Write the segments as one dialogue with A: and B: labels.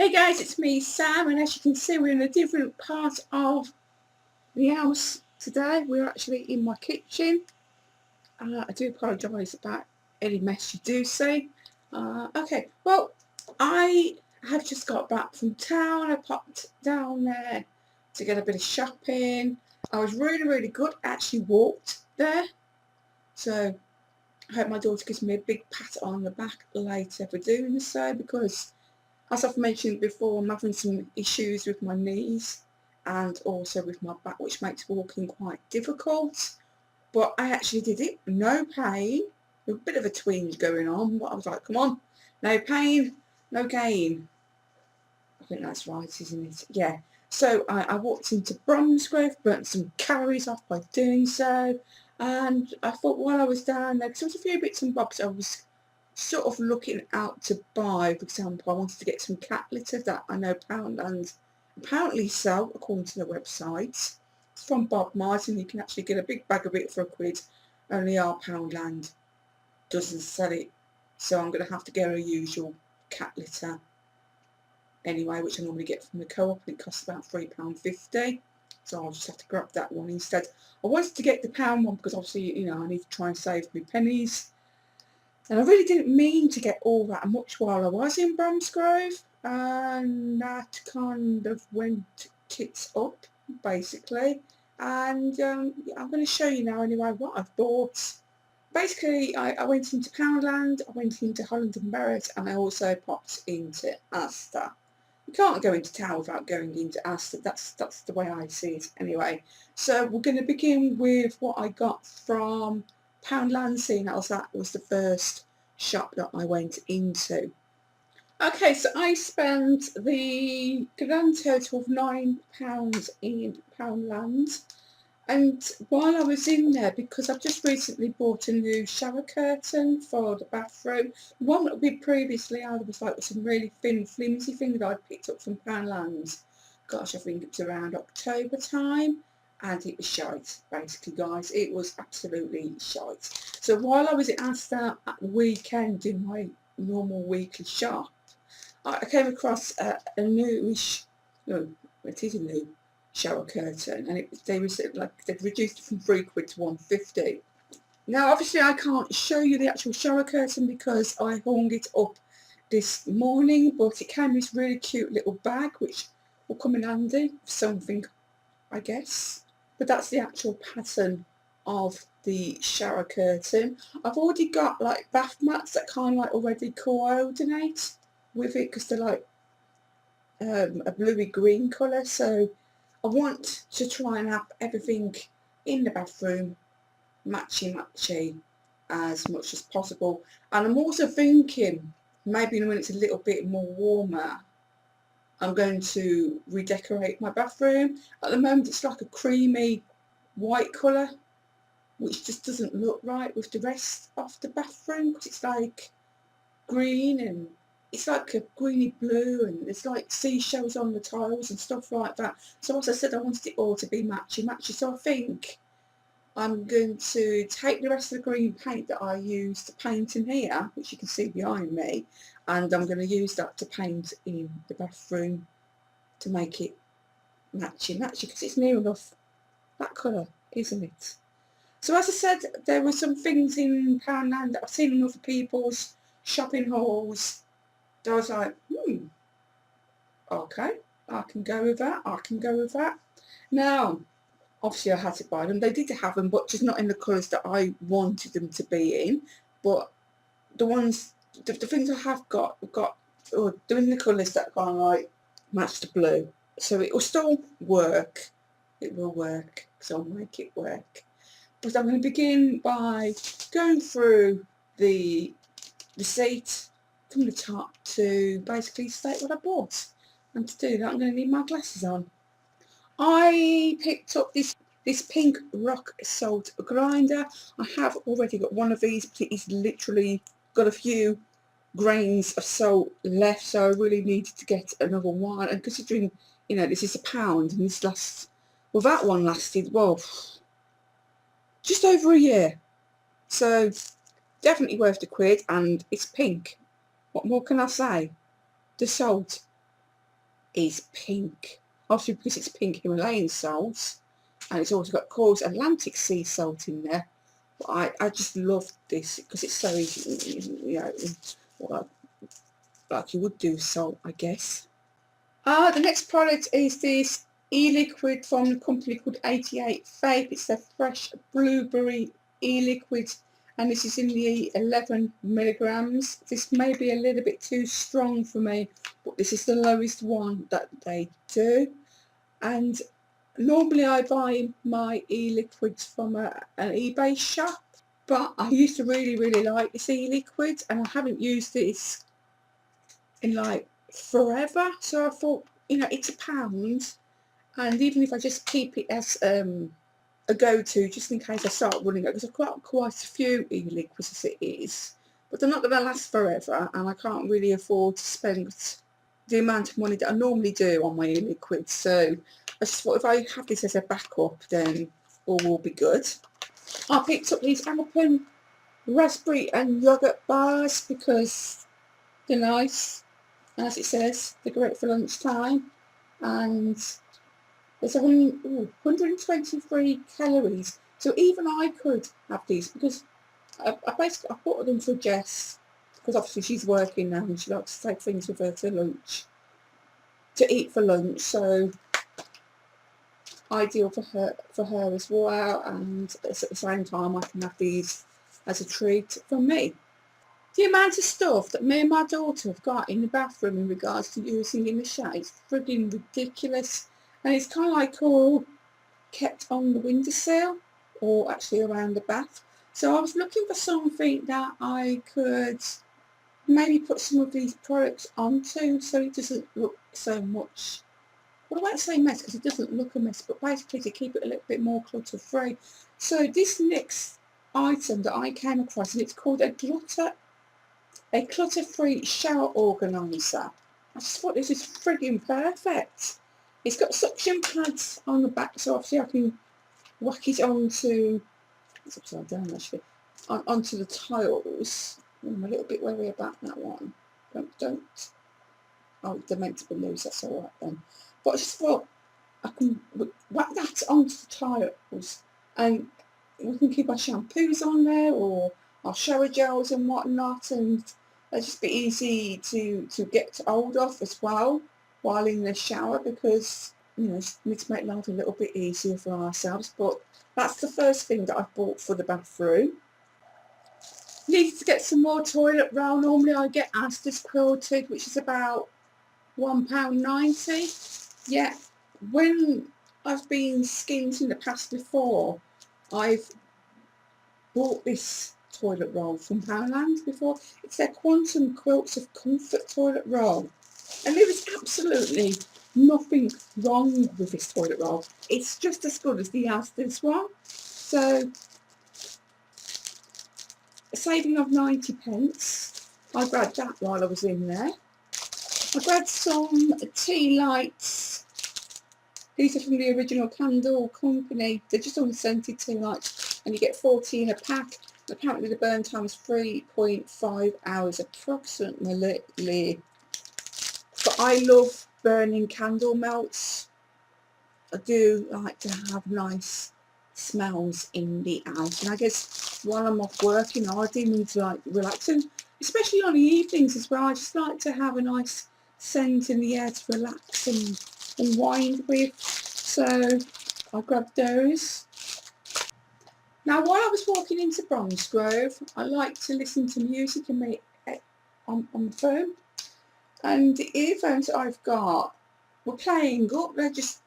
A: Hey guys, it's me Sam, and as you can see we're in a different part of the house today. We're actually in my kitchen. I do apologise about any mess you do see. Okay, well, I have just got back from town. I popped down there to get a bit of shopping. I was really good. I actually walked there, so I hope my daughter gives me a big pat on the back later for doing so, because as I've mentioned before, I'm having some issues with my knees and also with my back, which makes walking quite difficult. But I actually did it, no pain, with a bit of a twinge going on, but I was like, come on, no pain, no gain. I think that's right, isn't it? Yeah. So I walked into Bromsgrove, burnt some calories off by doing so, and I thought while I was down there, because there was a few bits and bobs I was sort of looking out to buy. For example, I wanted to get some cat litter that I know Poundland apparently sell, according to the website. It's from Bob Martin. You can actually get a big bag of it for £1. Only our Poundland doesn't sell it, so I'm going to have to get a usual cat litter anyway, which I normally get from the co-op, and it costs about £3.50. So I'll just have to grab that one instead. I wanted to get the pound one because obviously, you know, I need to try and save me pennies. And I really didn't mean to get all that much while I was in Bromsgrove, and that kind of went tits up, basically. And yeah, I'm going to show you now anyway what I've bought. Basically, I went into Poundland, I went into Holland and Barrett, and I also popped into Asda. You can't go into town without going into Asda. That's the way I see it anyway. So we're going to begin with what I got from Poundland, seeing as that was the first shop that I went into. Okay, so I spent the grand total of £9 in Poundland. And while I was in there, because I've just recently bought a new shower curtain for the bathroom, the one that we previously had was like some really thin, flimsy thing that I picked up from Poundland. Gosh, I think it was around October time, and it was shite, basically, guys. It was absolutely shite. So while I was at Asda at the weekend in my normal weekly shop, I came across a newish, no, it is a new shower curtain, and they were like they've reduced it from £3 to £1.50. Now obviously I can't show you the actual shower curtain because I hung it up this morning, but it came in this really cute little bag which will come in handy for something, I guess. But that's the actual pattern of the shower curtain. I've already got like bath mats that kind of like already coordinate with it because they're like a bluey green colour, so I want to try and have everything in the bathroom matchy as much as possible. And I'm also thinking maybe when it's a little bit more warmer, I'm going to redecorate my bathroom. At the moment it's like a creamy white colour, which just doesn't look right with the rest of the bathroom, because it's like green, and it's like a greeny blue, and there's like seashells on the tiles and stuff like that. So as I said, I wanted it all to be matchy. So I think I'm going to take the rest of the green paint that I used to paint in here, which you can see behind me, and I'm going to use that to paint in the bathroom to make it matchy because it's near enough that colour, isn't it? So as I said, there were some things in Poundland that I've seen in other people's shopping hauls. I was like, okay, I can go with that. Now, obviously I had to buy them. They did have them, but just not in the colours that I wanted them to be in. But the ones, the things I have got, they're in the colours that kind of like match the blue. So it will still work. It will work, because I'll make it work. But I'm going to begin by going through the receipt from the top to basically state what I bought. And to do that, I'm going to need my glasses on. I picked up this pink rock salt grinder. I have already got one of these, but it's literally got a few grains of salt left, so I really needed to get another one. And considering, you know, this is £1, and this lasts, well, that one lasted, well, just over a year. So definitely worth the £1, and it's pink. What more can I say? The salt is pink. Obviously because it's pink Himalayan salt, and it's also got, of course, Atlantic sea salt in there. But I just love this because it's so easy, you know, like you would do salt, I guess. The next product is this e-liquid from a company called 88 Vape. It's their fresh blueberry e-liquid, and this is in the 11 milligrams. This may be a little bit too strong for me, but this is the lowest one that they do. And normally I buy my e-liquids from an eBay shop, but I used to really like this e-liquid, and I haven't used this in like forever, so I thought, you know, it's £1, and even if I just keep it as a go-to just in case I start running out, because I've got quite a few e-liquids as it is, but they're not going to last forever, and I can't really afford to spend the amount of money that I normally do on my e-liquids. So I just thought if I have this as a backup, then all will be good. I picked up these Almond raspberry and yogurt bars because they're nice, as it says, they're great for lunchtime, and there's 123 calories, so even I could have these, because I basically bought them for Jess, because obviously she's working now and she likes to take things with her to eat for lunch, so ideal for her as well, and at the same time I can have these as a treat for me. The amount of stuff that me and my daughter have got in the bathroom in regards to using in the shower is frigging ridiculous, and it's kind of like all kept on the windowsill, or actually around the bath. So I was looking for something that I could maybe put some of these products onto so it doesn't look so much, well, I won't say mess because it doesn't look a mess, but basically to keep it a little bit more clutter free. So this next item that I came across, and it's called a clutter-free shower organizer. I just thought this is frigging perfect. It's got suction pads on the back, so obviously I can whack it onto, it's upside down actually, onto the tiles. I'm a little bit wary about that one. Don't. Oh, they're meant to be loose, that's alright then. But I just thought I can whack that onto the tiles, and we can keep our shampoos on there, or our shower gels and whatnot, and they'll just be easy to get hold of as well while in the shower, because, you know, we need to make life a little bit easier for ourselves. But that's the first thing that I've bought for the bathroom. Needed to get some more toilet roll. Normally I get Asda's quilted, which is about £1.90. Yeah, when I've been skimmed in the past before, I've bought this toilet roll from Poundland before. It's their Quantum Quilts of Comfort toilet roll, and there is absolutely nothing wrong with this toilet roll. It's just as good as the Asda's one. So a saving of 90p. I grabbed that while I was in there. I grabbed some tea lights. These are from the original Candle Company. They're just unscented tea lights, and you get 14 a pack. Apparently the burn time is 3.5 hours approximately. But I love burning candle melts. I do like to have nice smells in the house, and I guess while I'm off working I do need to like relax, and especially on the evenings as well. I just like to have a nice scent in the air to relax and unwind with. So I grabbed those. Now while I was walking into Bromsgrove, I like to listen to music on the phone, and the earphones that I've got were playing up. They're just,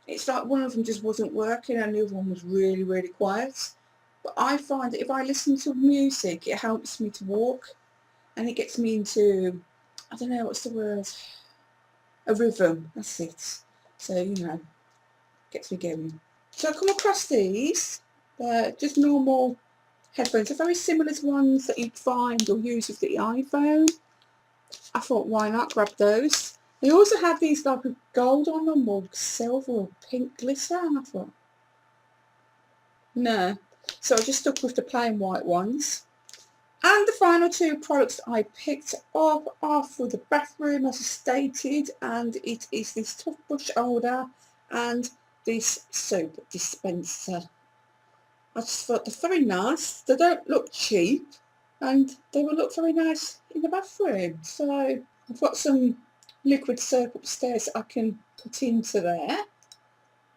A: it's like one of them just wasn't working and the other one was really quiet. But I find that if I listen to music, it helps me to walk, and it gets me into, I don't know, what's the word, a rhythm, that's it. So, you know, gets me going. So I come across these, just normal headphones. They're very similar to ones that you'd find or use with the iPhone. I thought, why not grab those? They also have these like with gold on them, or silver or pink glitter, and I thought, no. So I just stuck with the plain white ones. And the final two products I picked up are for the bathroom, as I stated, and it is this toothbrush holder and this soap dispenser. I just thought they're very nice. They don't look cheap and they will look very nice in the bathroom. So I've got some liquid soap upstairs that I can put into there.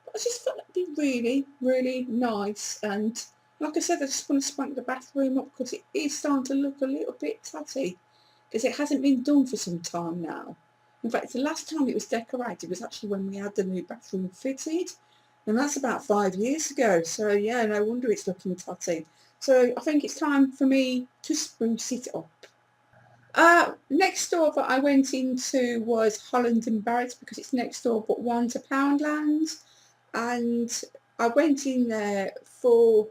A: But I just thought that'd be really, really nice. And like I said, I just want to spank the bathroom up because it is starting to look a little bit tatty because it hasn't been done for some time now. In fact, the last time it was decorated was actually when we had the new bathroom fitted, and that's about 5 years ago. So yeah, no wonder it's looking tatty. So I think it's time for me to spruce it up. Next door that I went into was Holland and Barrett because it's next door but one to Poundland, and I went in there for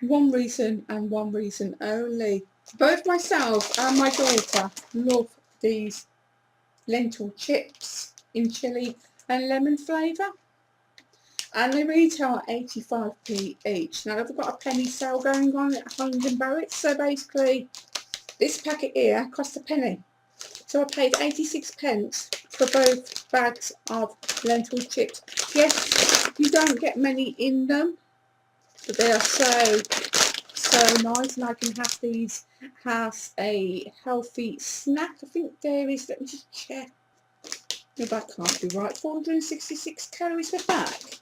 A: one reason and one reason only. Both myself and my daughter love these lentil chips in chilli and lemon flavour, and they retail 85p each. Now they've got a penny sale going on at Holland and Barrett, so basically this packet here cost a penny. So I paid 86 pence for both bags of lentil chips. Yes, you don't get many in them, but they are so nice, and I can have these as a healthy snack. I think there is, let me just check. No, that can't be right. 466 calories per bag.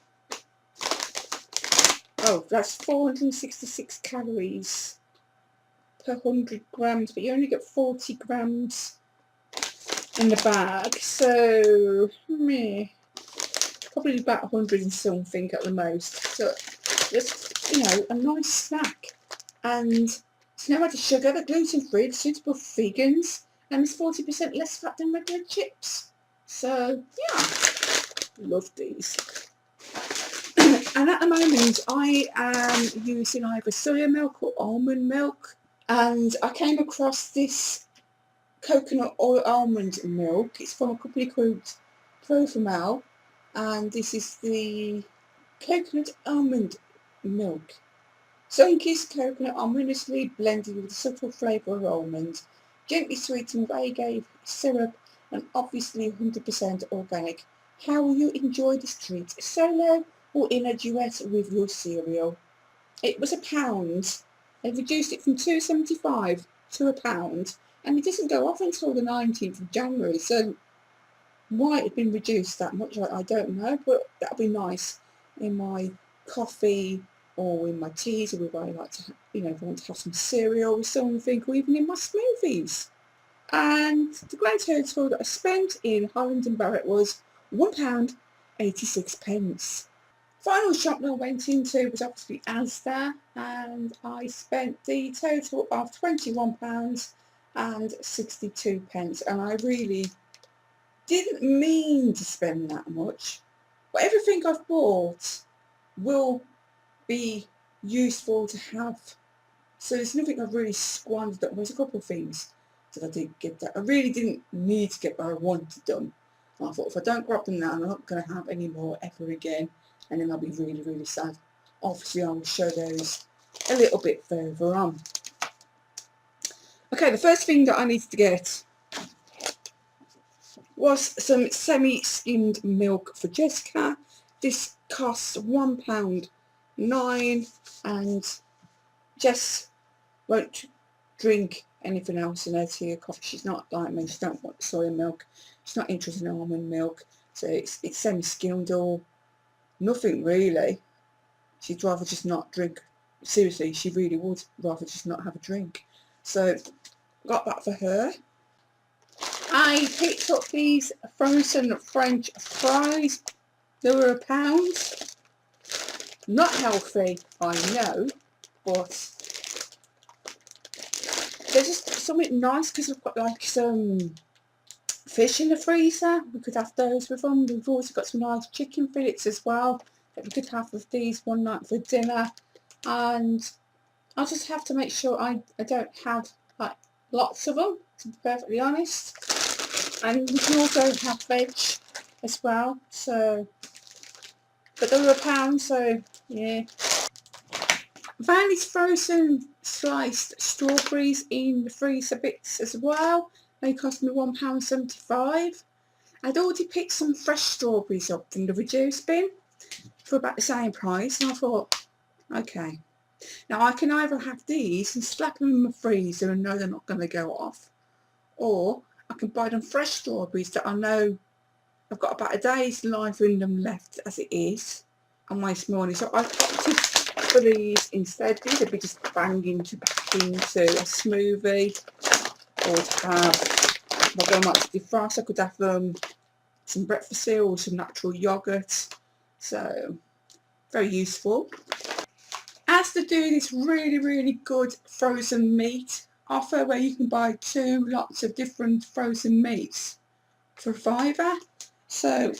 A: Oh, that's 466 calories per 100 grams, but you only get 40 grams in the bag, so probably about 100 and something at the most. So just, you know, a nice snack, and it's no added sugar, they're gluten free, it's suitable for vegans, and it's 40% less fat than regular chips. So yeah, love these. And at the moment I am using either soya milk or almond milk, and I came across this coconut oil almond milk. It's from a company called Profamel, and this is the coconut almond milk. Sun-kissed coconut ominously blended with a subtle flavour of almond, gently sweetened with agave syrup, and obviously 100% organic. How will you enjoy this treat, solo or in a duet with your cereal? It was £1. They reduced it from £2.75 to £1, and it doesn't go off until the 19th of January, so why it had been reduced that much, I don't know, but that'll be nice in my coffee or in my teas, or if I like to, you know, if I want to have some cereal with something, or even in my smoothies. And the grand total that I spent in Holland and Barrett was £1.86. Final shop that I went into was obviously Asda, and I spent the total of £21.62, and I really didn't mean to spend that much, but everything I've bought will be useful to have, so there's nothing I've really squandered. There's a couple of things that I did get that I really didn't need to get, but I wanted them. And I thought, if I don't grab them now, I'm not going to have any more ever again, and then I'll be really, really sad. Obviously I will show those a little bit further on. Okay, the first thing that I needed to get was some semi-skimmed milk for Jessica. This costs £1.09, and Jess won't drink anything else in her tea or coffee. She's not like me, she don't want soya milk, she's not interested in almond milk, so it's semi-skimmed or nothing really. She'd rather just not drink. Seriously, she really would rather just not have a drink. So got that for her. I picked up these frozen French fries. They were £1. Not healthy, I know, but they're just something nice because I've got like some fish in the freezer. We could have those with them. We've also got some nice chicken fillets as well that we could have with these one night for dinner. And I'll just have to make sure I don't have like lots of them, to be perfectly honest. And we can also have veg as well, so, but they were £1, so yeah. found these frozen sliced strawberries in the freezer bits as well. They cost me £1.75. I'd already picked some fresh strawberries up from the reduced bin for about the same price, and I thought, okay, now I can either have these and slap them in my freezer and know they're not going to go off, or I can buy them fresh strawberries that I know I've got about a day's life in them left as it is, and waste money. So I've opted for these instead. These would be just banging to pack into a smoothie, or to have, if I go much to defrost, I could have them some breakfast cereal or some natural yoghurt. So very useful. Asda do this really good frozen meat offer where you can buy 2 lots of different frozen meats for £5. So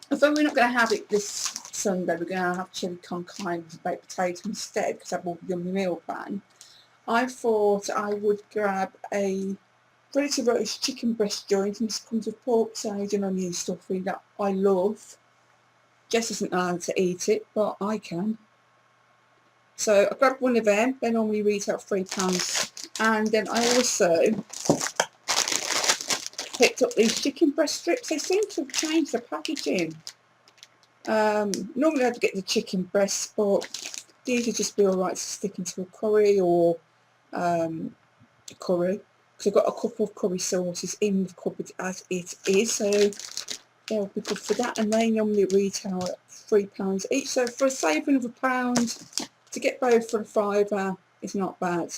A: although we're not going to have it this Sunday, we're going to have chili con carne with baked potato instead because I bought a yummy meal plan. I thought I would grab a ready to roast chicken breast joint, and this comes with pork, sage and onion stuffing that I love. Jess isn't allowed to eat it, but I can. So I grabbed one of them. They normally retail £3. And then I also picked up these chicken breast strips. They seem to have changed the packaging. Normally I'd get the chicken breasts, but these would just be alright to stick into a curry or a curry. Because I've got a couple of curry sauces in the cupboard as it is, so they'll be good for that. And they normally retail at £3 each. So for a saving of £1, to get both for a £5 is not bad.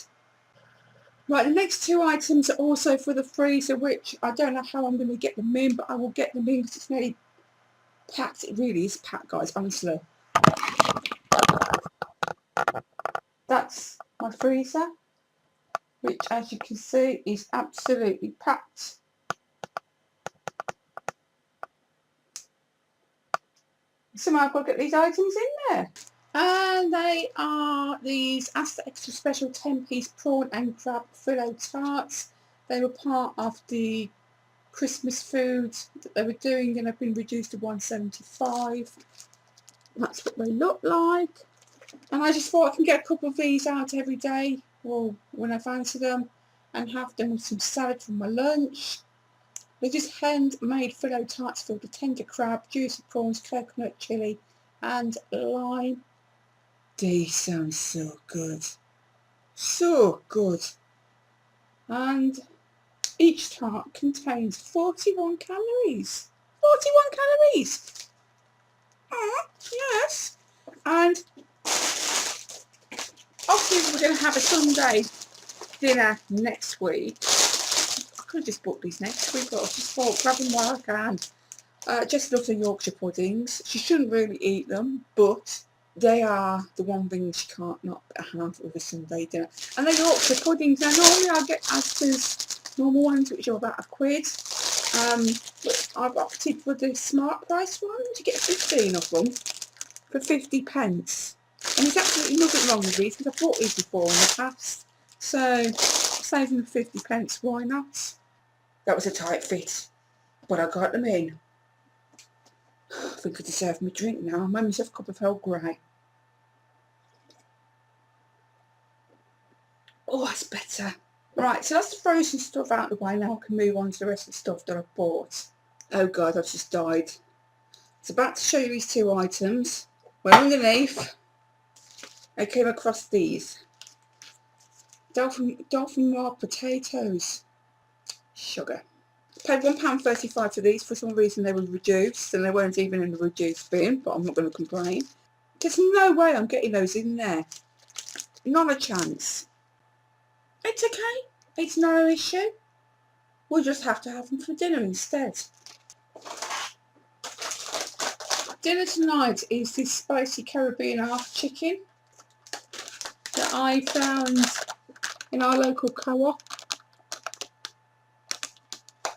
A: Right, the next 2 items are also for the freezer, which I don't know how I'm going to get them in, but I will get them in because it's nearly packed. It really is packed, guys, honestly. That's my freezer, which as you can see is absolutely packed. Somehow I've got to get these items in there. And they are these Asda Extra Special 10-piece prawn and crab fillet tarts. They were part of the Christmas food that they were doing and have been reduced to £1.75. That's what they look like. And I just thought I can get a couple of these out every day, or when I fancy them, and have them with some salad for my lunch. They're just handmade fillet tarts filled with tender crab, juicy prawns, coconut chilli and lime. These sound so good. So good. And each tart contains 41 calories. 41 calories! Yes. And obviously we're going to have a Sunday dinner next week. I could have just bought these next week, but I just thought grab them while I can. Jess loves her Yorkshire puddings. She shouldn't really eat them, but they are the one thing she can't not have with a Sunday dinner. And they're Yorkshire puddings. Now normally I get Asda's normal ones, which are about £1. But I've opted for the smart price ones. You get 15 of them for 50p. And there's absolutely nothing wrong with these because I've bought these before in the past. So saving 50p, why not? That was a tight fit, but I got them in. I think I deserve my drink now. I made myself a cup of Earl Grey. Oh, that's better. Right, so that's the frozen stuff out of the way. Now I can move on to the rest of the stuff that I've bought. Oh God, I've just died. It's about to show you these 2 items. Well, underneath, I came across these. Dolphin Noir potatoes. Sugar. I paid £1.35 for these. For some reason they were reduced and they weren't even in the reduced bin, but I'm not going to complain. There's no way I'm getting those in there. Not a chance. It's okay. It's no issue. We'll just have to have them for dinner instead. Dinner tonight is this spicy Caribbean half chicken that I found in our local co-op.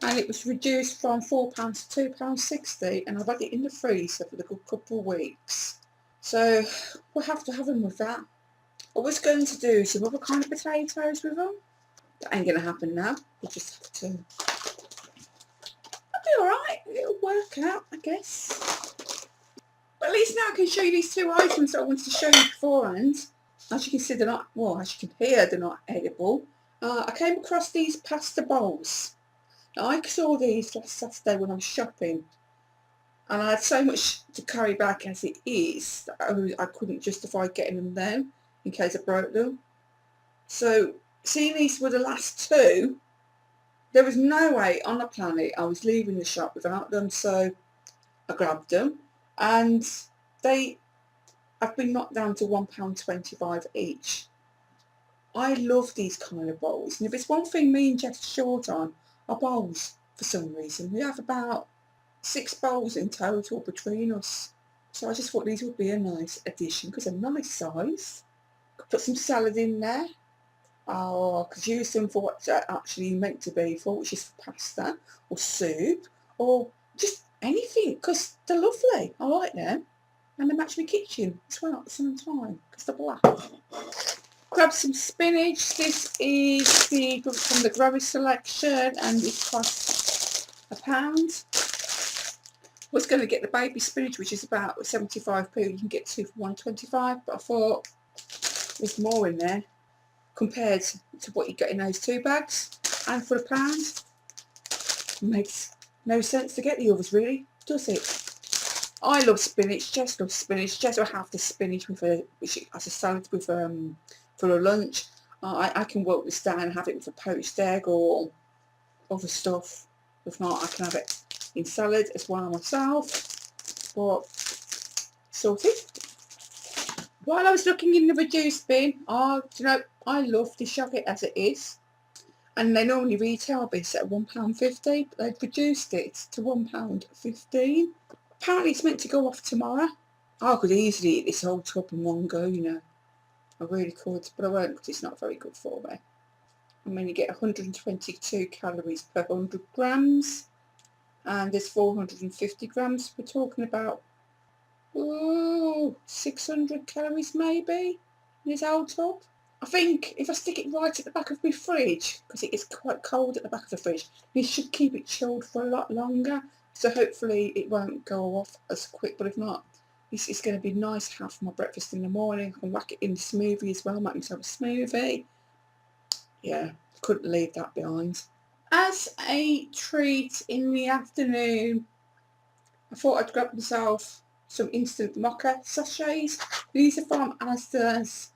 A: And it was reduced from £4 to £2.60, and I've had it in the freezer for a good couple of weeks. So we'll have to have them with that. I was going to do some other kind of potatoes with them. That ain't going to happen now. We'll just have to... It'll be alright. It'll work out, I guess. But at least now I can show you these 2 items that I wanted to show you beforehand. As you can see, they're not, well, as you can hear, they're not edible. I came across these pasta bowls. Now, I saw these last Saturday when I was shopping, and I had so much to carry back as it is that I couldn't justify getting them then in case I broke them. So seeing these were the last two, there was no way on the planet I was leaving the shop without them, so I grabbed them, and they have been knocked down to £1.25 each. I love these kind of bowls, and if it's one thing me and Jess are short on, are bowls for some reason. We have about 6 bowls in total between us, so I just thought these would be a nice addition because they're nice size. Could put some salad in there. I could use them for what they're actually meant to be for, which is for pasta or soup or just anything, because they're lovely. I like them, and they match my kitchen as well at the same time because they're black. Grab some spinach. This is from the Grower Selection, and it costs £1. Was going to get the baby spinach, which is about 75p. You can get 2 for £1.25, but I thought there's more in there compared to what you get in those 2 bags, and for £1 makes no sense to get the others, really, does it? I love spinach. Jess loves spinach. Jess will have the spinach with as a salad with for a lunch. I can wilt this down and have it with a poached egg or other stuff. If not, I can have it in salad as well myself. But sorted. While I was looking in the reduced bin, you know, I love this yogurt as it is, and they normally retail this at £1.50, but they've reduced it to £1.15. Apparently it's meant to go off tomorrow. I could easily eat this whole tub in one go, you know. I really could, but I won't because it's not very good for me. I mean, you get 122 calories per 100 grams, and there's 450 grams. We're talking about 600 calories maybe in this whole tub. I think if I stick it right at the back of my fridge, because it is quite cold at the back of the fridge, this should keep it chilled for a lot longer, so hopefully it won't go off as quick. But if not, it's going to be nice to have for my breakfast in the morning. I can whack it in the smoothie as well, make myself a smoothie. Yeah, couldn't leave that behind. As a treat in the afternoon, I thought I'd grab myself some instant Maca sachets. These are from Asda's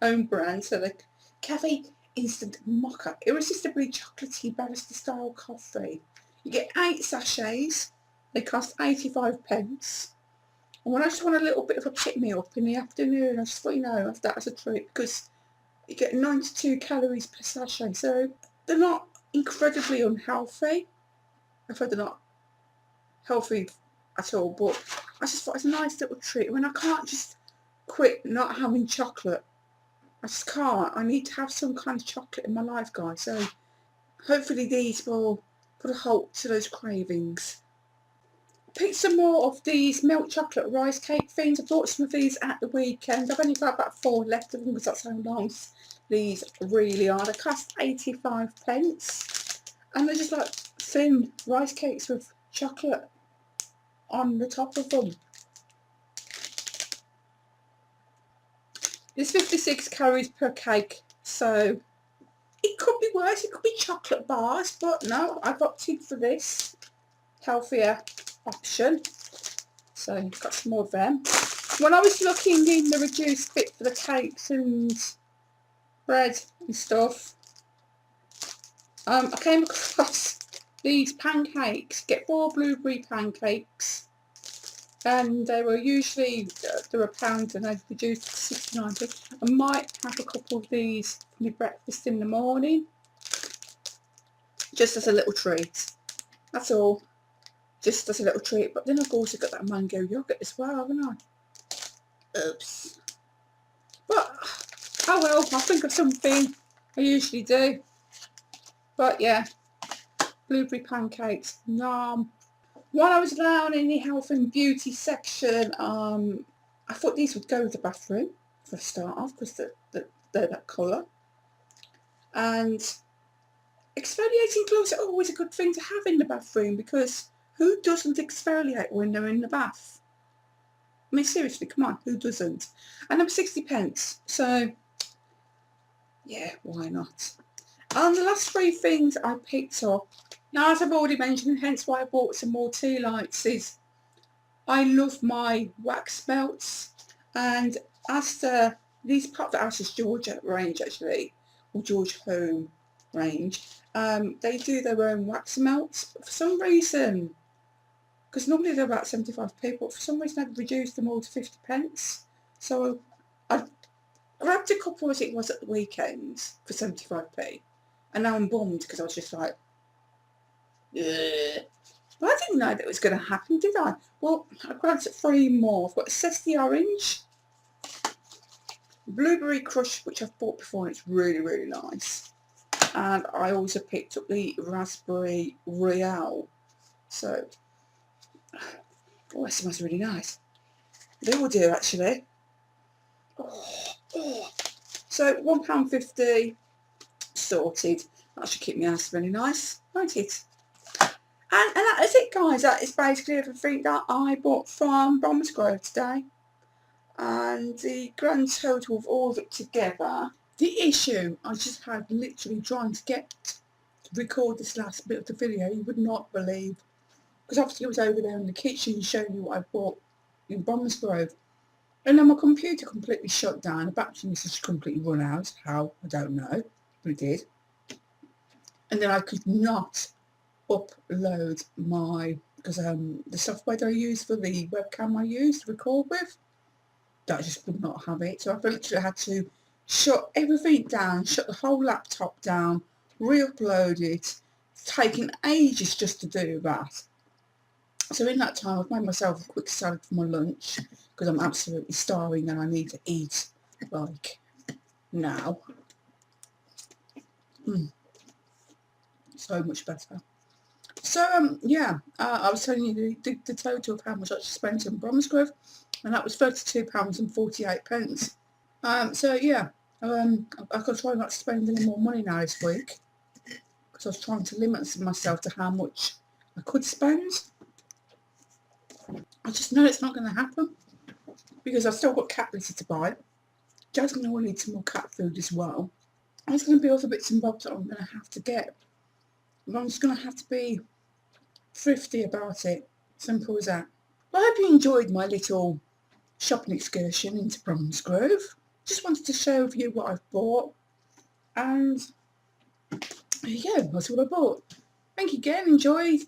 A: own brand, so the Cafe Instant Maca, irresistibly chocolatey barista style coffee. You get 8 sachets, they cost 85p. And when I just want a little bit of a pick-me-up in the afternoon, I just thought, you know, that as a treat, because you get 92 calories per sachet, so they're not incredibly unhealthy. I've heard they're not healthy at all, but I just thought it's a nice little treat. I mean, I can't just quit not having chocolate. I just can't. I need to have some kind of chocolate in my life, guys, so hopefully these will put a halt to those cravings. Picked some more of these milk chocolate rice cake things. I bought some of these at the weekend. I've only got about 4 left of them because that's how nice these really are. They cost 85p, and they're just like thin rice cakes with chocolate on the top of them. There's 56 calories per cake, so it could be worse. It could be chocolate bars, but no, I've opted for this healthier option, so got some more of them. When I was looking in the reduced bit for the cakes and bread and stuff, I came across these pancakes. Get 4 blueberry pancakes, and they were usually they're £1 and they've reduced to 69p. I might have a couple of these for my breakfast in the morning, just as a little treat. That's all. Just as a little treat, but then I've also got that mango yogurt as well, haven't I? Oops. But, oh well, I'll think of something. I usually do. But yeah, blueberry pancakes, yum. While I was down in the health and beauty section, I thought these would go with the bathroom for a start off, because they're that colour. And exfoliating gloves are always a good thing to have in the bathroom, because who doesn't exfoliate when they're in the bath? I mean, seriously, come on, who doesn't? And they were 60p, so yeah, why not? And the last three things I picked up, now as I've already mentioned, and hence why I bought some more tea lights, is I love my wax melts, and Asda, these part of the Asda's Georgia range actually, or Georgia Home range, they do their own wax melts, but for some reason, because normally they're about 75p, but for some reason I've reduced them all to 50p. So I grabbed a couple as it was at the weekends for 75p, and now I'm bummed because I was just like, ugh. But I didn't know that it was going to happen, did I? Well, I grabbed three more. I've got a Zesty Orange, Blueberry Crush, which I've bought before and it's really, really nice. And I also picked up the Raspberry Royale. So, oh, that smells really nice. They all do, actually. Oh. So, £1.50 sorted. That should keep my ass really nice, won't it? And that is it, guys. That is basically everything that I bought from Bromsgrove today. And the grand total of all of it together, the issue I just had literally trying to record this last bit of the video, you would not believe. Because obviously I was over there in the kitchen showing you what I bought in Bromsgrove. And then my computer completely shut down. The battery was just completely run out. How? I don't know. But it did. And then I could not upload my, because the software that I use for the webcam I use to record with, that just would not have it. So I literally had to shut everything down, shut the whole laptop down, re-upload it. It's taken ages just to do that. So in that time I've made myself a quick salad for my lunch because I'm absolutely starving and I need to eat like now. So much better. So yeah, I was telling you the total of how much I spent in Bromsgrove, and that was £32.48. So yeah, I could try not to spend any more money now this week because I was trying to limit myself to how much I could spend. I just know it's not going to happen because I've still got cat litter to buy. Jasmine will need some more cat food as well. There's going to be other bits and bobs that I'm going to have to get. And I'm just going to have to be thrifty about it. Simple as that. Well, I hope you enjoyed my little shopping excursion into Bromsgrove. Just wanted to share with you what I've bought. And there you go, that's what I bought. Thank you again, enjoyed.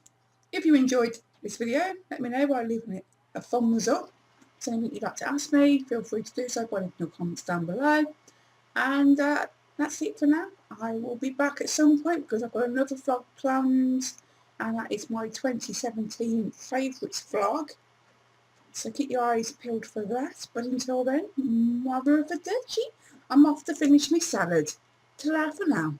A: If you enjoyed this video, let me know by leaving it a thumbs up. If there's anything you'd like to ask me, feel free to do so by leaving your comments down below. And that's it for now. I will be back at some point because I've got another vlog planned, and that is my 2017 favourites vlog. So keep your eyes peeled for that. But until then, mother of a duchy, I'm off to finish my salad. Ta-ra for now.